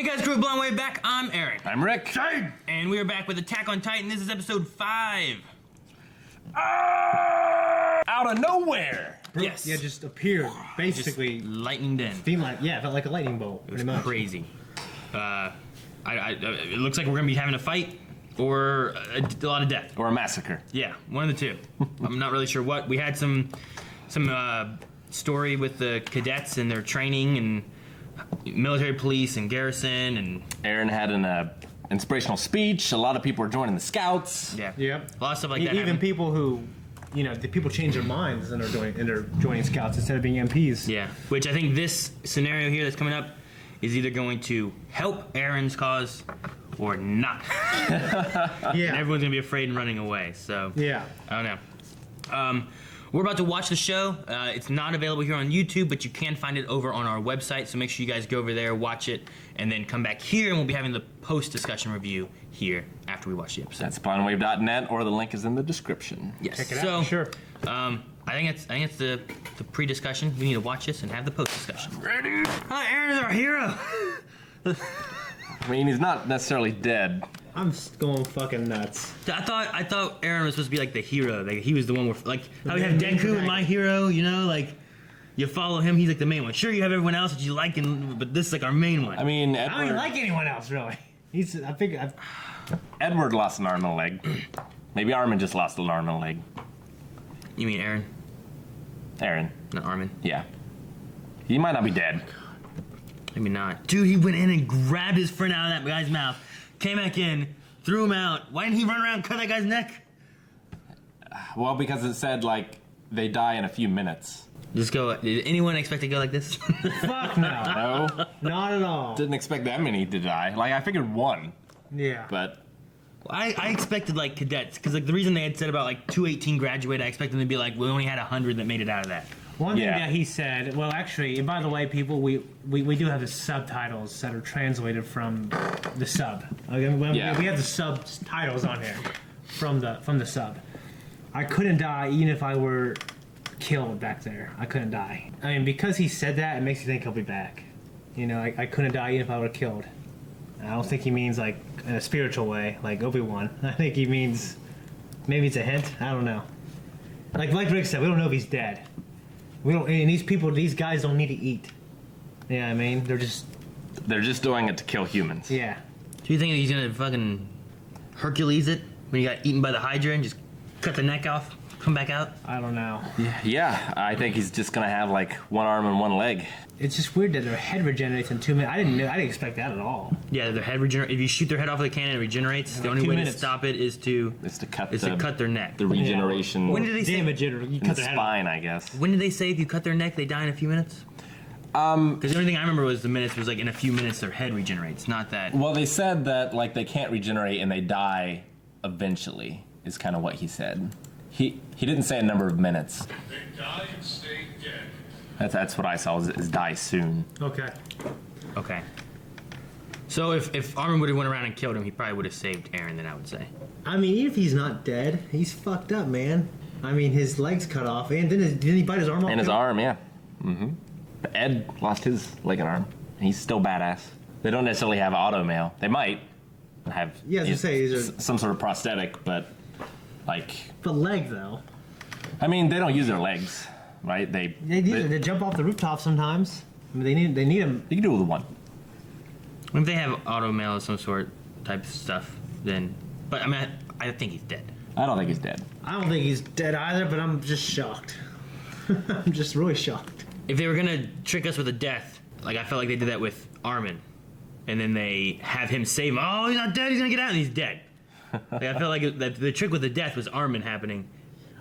Hey guys, Crew Blonde Wave back. I'm Aaron. I'm Rick. Shane! And we are back with Attack on Titan. This is episode 5. Out of nowhere. Yes. Yeah, just appeared, basically. Lightning Den. Felt like a lightning bolt, It was pretty much. crazy. It looks like we're going to be having a fight or a lot of death. Or a massacre. Yeah, one of the two. I'm not really sure what. We had some story with the cadets and their training and military police and garrison and... Aaron had an inspirational speech. A lot of people were joining the scouts. Yeah. Yep. A lot of stuff like that Even happened. people who, the people change their minds and they're joining scouts instead of being MPs. Yeah, which I think this scenario here that's coming up is either going to help Aaron's cause or not. And Yeah. everyone's going to be afraid and running away, so... Yeah. I don't know. We're about to watch the show. It's not available here on YouTube, but you can find it over on our website, so make sure you guys go over there, watch it, and then come back here, and we'll be having the post-discussion review here after we watch the episode. That's blindwave.net, or the link is in the description. Yes. Check it So, out. Sure. I think it's the pre-discussion. We need to watch this and have the post-discussion. Ready? Aaron is our hero! I mean, he's not necessarily dead. I'm going fucking nuts. I thought Aaron was supposed to be like the hero. Like he was the one where, like, how we have main Deku and My Hero, like you follow him, he's like the main one. Sure, you have everyone else that you like, but this is like our main one. I mean, I don't even like anyone else, really. Edward lost an arm and a leg. Maybe Armin just lost an arm and a leg. You mean Aaron, Aaron. not Armin? Yeah. He might not be dead. Maybe not. Dude, he went in and grabbed his friend out of that guy's mouth, came back in, threw him out. Why didn't he run around and cut that guy's neck? Well, because it said, they die in a few minutes. Just go. Did anyone expect to go like this? Fuck no. No? Not at all. Didn't expect that many to die. I figured one, Yeah. but... I expected cadets, because the reason they had said about 218 graduate, I expected them to be we only had 100 that made it out of that. One thing Yeah. that he said, well, actually, and by the way, people, we do have the subtitles that are translated from the sub. Yeah. We have the subtitles on here from the sub. I couldn't die even if I were killed back there. I couldn't die. I mean, because he said that, it makes you think he'll be back. I couldn't die even if I were killed. I don't think he means in a spiritual way, like Obi-Wan. I think he means maybe it's a hint. I don't know. Like Rick said, we don't know if he's dead. We don't. And these guys don't need to eat. Yeah, I mean, they're just doing it to kill humans. yeah. Do you think he's gonna fucking Hercules it when he got eaten by the Hydra and just cut the neck off, come back out? I don't know. Yeah, I think he's just gonna have one arm and one leg. It's just weird that their head regenerates in 2 minutes. I didn't expect that at all. Yeah, their head regenerates. If you shoot their head off with a cannon, it regenerates. The only 2 way to minutes. stop it is to cut their neck. the regeneration. When did they say? Damage it, or you in cut the their head spine, I guess. When did they say if you cut their neck, they die in a few minutes? Because the only thing I remember was the minutes was in a few minutes their head regenerates, not that. Well, they said that they can't regenerate and they die eventually. Is kind of what he said. He didn't say a number of minutes. They die and stay dead. That's what I saw is die soon. off. Okay. Okay. So if Armin would have went around and killed him, he probably would have saved Aaron. Then I would say. I mean, even if he's not dead, he's fucked up, man. I mean, his legs cut off, and didn't he bite his arm off? And his too? arm, yeah. But Ed lost his leg and arm. And he's still badass. They don't necessarily have auto mail. They might have Yeah, I was gonna say, these are- some sort of prosthetic, but The leg, though. I mean, they don't use their legs, right? They jump off the rooftop sometimes. I mean, they need them. You can do it with one. If they have auto mail of some sort type stuff, then. But I mean, I think he's dead. I don't think he's dead. I don't think he's dead either, but I'm just shocked. I'm just really shocked. If they were gonna trick us with a death, I felt like they did that with Armin, and then they have him save him. Oh, he's not dead. He's gonna get out, and he's dead. I felt like that the trick with the death was Armin happening,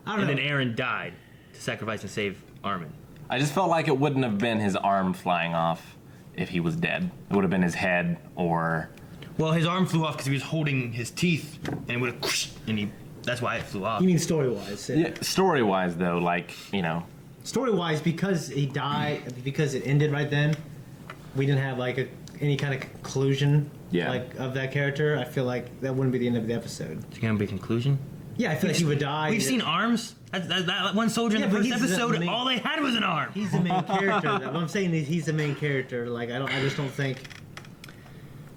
I don't and know. then Aaron died to sacrifice and save Armin. I just felt like it wouldn't have been his arm flying off if he was dead. It would have been his head or... Well, his arm flew off because he was holding his teeth, and it would have, and that's why it flew off. You mean story-wise? Yeah, story-wise, though, Story-wise, because he died, because it ended right then, we didn't have any kind of conclusion of that character. I feel like that wouldn't be the end of the episode. It's gonna be a conclusion. Yeah, I feel like he would die. We've seen arms. That one soldier in Yeah, the but first he's the episode, main- all they had was an arm. He's the main character. What I'm saying is he's the main character. I just don't think.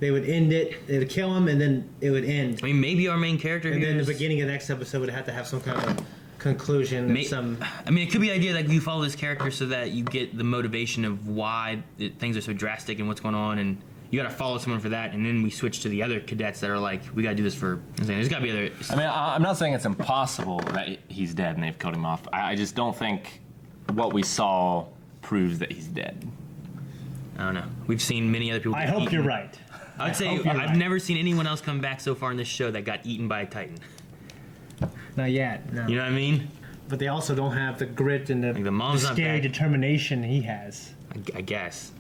They would end it. They would kill him, and then it would end. I mean, maybe our main character And here then the is- beginning of the next episode would have to have some kind of conclusion. May- Some I mean, it could be the idea that you follow this character so that you get the motivation of why things are so drastic and what's going on, and you got to follow someone for that. And then we switch to the other cadets that are like, we got to do this for. I'm saying there's got to be other. I mean, I'm not saying it's impossible that he's dead and they've killed him off. I just don't think what we saw proves that he's dead. I don't know. We've seen many other people. I get hope eaten. you're right. I would say hope I've you're right. never seen anyone else come back so far in this show that got eaten by a Titan. Not yet. No. You know what I mean? But they also don't have the grit and Like the mom's not scary back. determination he has. I guess.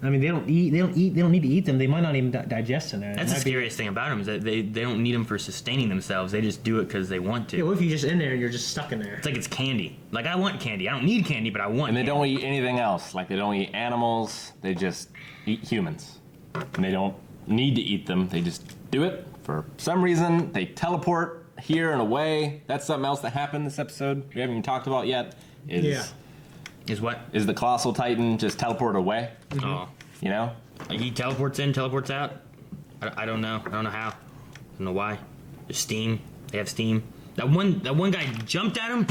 I mean, they don't eat. They don't eat. They don't need to eat them. They might not even digest in there. That's the scariest thing about them is that they don't need them for sustaining themselves. They just do it because they want to. Yeah, what if you're just in there and you're just stuck in there? It's like it's candy. Like I want candy. I don't need candy, but I want. And they candy. don't eat anything else. Like, they don't eat animals. They just eat humans. And they don't need to eat them. They just do it. For some reason, they teleport here and away. That's something else that happened this episode we haven't even talked about yet. Yeah. Is what? Is the Colossal Titan just teleported away? Oh, You know? like he teleports in, teleports out. I don't know. I don't know how. I don't know why. There's steam. They have steam. That one guy jumped at him.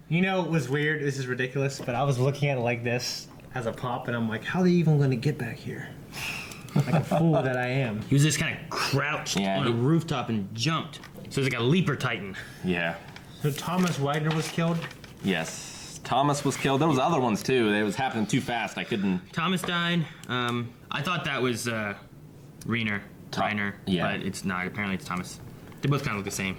You know, it was weird. This is ridiculous, but I was looking at it like this as a pop, and I'm like, how are they even going to get back here? Like a fool that I am. He was just kind of crouched Yeah, on he- a rooftop and jumped. So it's like a leaper Titan. Yeah. So Thomas Widener was killed. Yes. Thomas was killed. There was other ones too. It was happening too fast. I couldn't. Thomas died. I thought that was Reiner. Yeah. But it's not. Apparently it's Thomas. They both kind of look the same.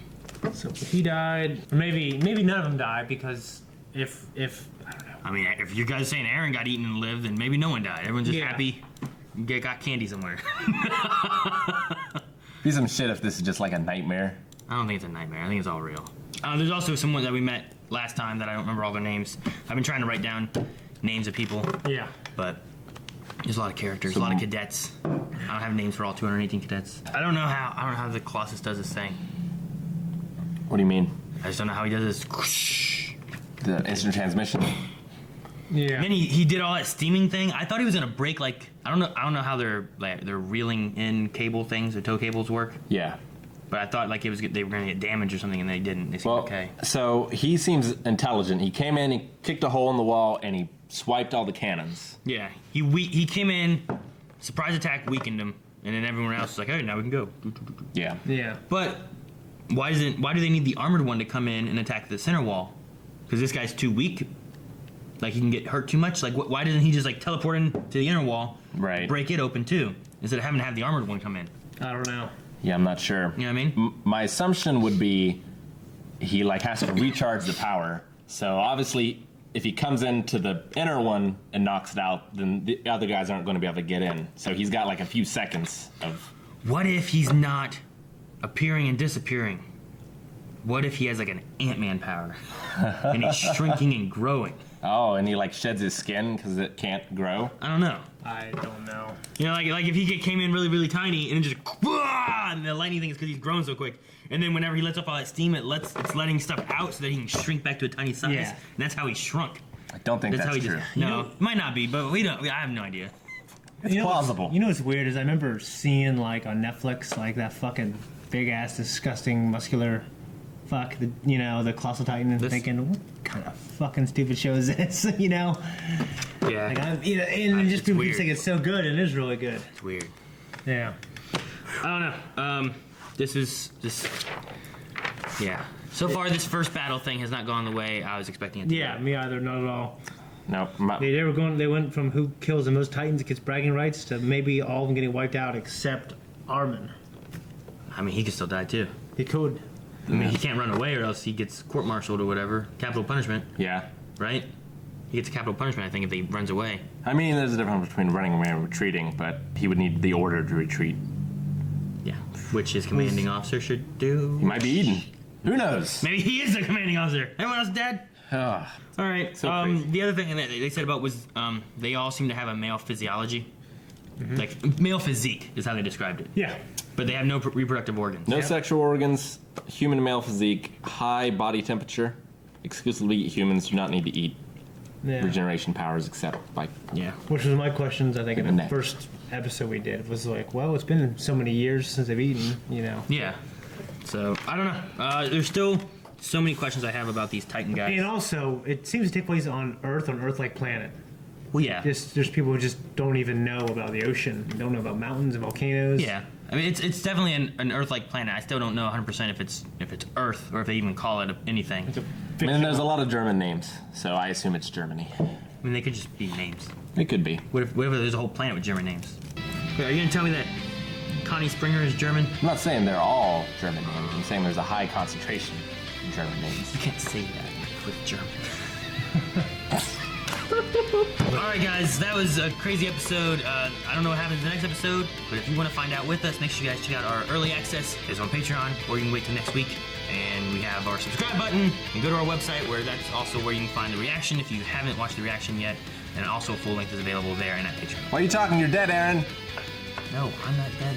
So he died. Or maybe none of them died because if I don't know. I mean, if you guys are saying Aaron got eaten and lived, then maybe no one died. Everyone's just Yeah. happy. Got candy somewhere. Be some shit if this is just like a nightmare. I don't think it's a nightmare. I think it's all real. There's also someone that we met last time that I don't remember all their names. I've been trying to write down names of people, Yeah. but there's a lot of characters, a lot of cadets. I don't have names for all 218 cadets. I don't know how the Colossus does this thing. What do you mean? I just don't know how he does this. The instant transmission? Yeah. And then he did all that steaming thing. I thought he was gonna break like I don't know how they're reeling in cable things or tow cables work. Yeah. But I thought like they were gonna get damaged or something, and they didn't. They seemed Well, okay. so he seems intelligent. He came in, he kicked a hole in the wall, and he swiped all the cannons. Yeah, he came in, surprise attack weakened him, and then everyone else was like, "Hey, now we can go." Yeah. Yeah. But why do they need the armored one to come in and attack the center wall? Because this guy's too weak. Like he can get hurt too much. Like why doesn't he just like teleport in to the inner wall, Right. break it open too, instead of having to have the armored one come in? I don't know. Yeah, I'm not sure. You know what I mean? My assumption would be he like has to recharge the power. So obviously, if he comes into the inner one and knocks it out, then the other guys aren't going to be able to get in. So he's got like a few seconds of. What if he's not appearing and disappearing? What if he has like an Ant-Man power and he's shrinking and growing? Oh, and he like sheds his skin because it can't grow. I don't know. I don't know. You know, like if he came in really, really tiny and then just and the lightning thing is because he's grown so quick. And then whenever he lets off all that steam, it's letting stuff out so that he can shrink back to a tiny size. Yeah. And that's how he shrunk. I don't think that's how he true. just no, it might not be, but we don't. I have no idea. It's plausible. You know what's weird is I remember seeing like on Netflix like that fucking big ass disgusting muscular fuck the Colossal Titan and This- thinking what kind of fucking stupid show is this? You know, Yeah, like and just It's people weird. think it's so good and it is really good. it's weird. Yeah. I don't know. This is just yeah. So far, this first battle thing has not gone the way I was expecting it to. Yeah, me either. Not at all. No, They went from who kills the most Titans gets bragging rights to maybe all of them getting wiped out except Armin. I mean, he could still die too. He could. I mean, he can't run away or else he gets court-martialed or whatever. Capital punishment, yeah. right? He gets a capital punishment, I think, if he runs away. I mean, there's a difference between running away and retreating, but he would need the order to retreat. Yeah, which his commanding officer should do. He might be eaten. Who knows? Maybe he is the commanding officer. Everyone else dead? Ah, All right. So crazy. The other thing that they said about was they all seem to have a male physiology. Like, male physique is how they described it. Yeah. But they have no reproductive organs. no Yeah. sexual organs, human male physique, high body temperature. Exclusively humans do not need to eat. Yeah. regeneration powers, except like Yeah. Which was my questions, I think, in the Next. first episode we did. Was like, well, it's been so many years since I've eaten, you know. Yeah. So I don't know. There's still so many questions I have about these Titan guys. And also, it seems to take place on Earth-like planet. Well, yeah. There's people who just don't even know about the ocean, don't know about mountains and volcanoes. Yeah. I mean, it's definitely an Earth-like planet. I still don't know 100% if it's Earth or if they even call it anything. I mean, there's a lot of German names, so I assume it's Germany. I mean, they could just be names. It could be. What if there's a whole planet with German names? Wait, are you gonna tell me that Connie Springer is German? I'm not saying they're all German names. I'm saying there's a high concentration of German names. You can't say that with German. Alright guys, that was a crazy episode. I don't know what happens in the next episode, but if you want to find out with us, make sure you guys check out our early access. It's on Patreon, or you can wait till next week. And we have our subscribe button, and go to our website where that's also where you can find the reaction if you haven't watched the reaction yet. And also full length is available there and at Patreon. Why are you talking? You're dead, Aaron. No, I'm not dead.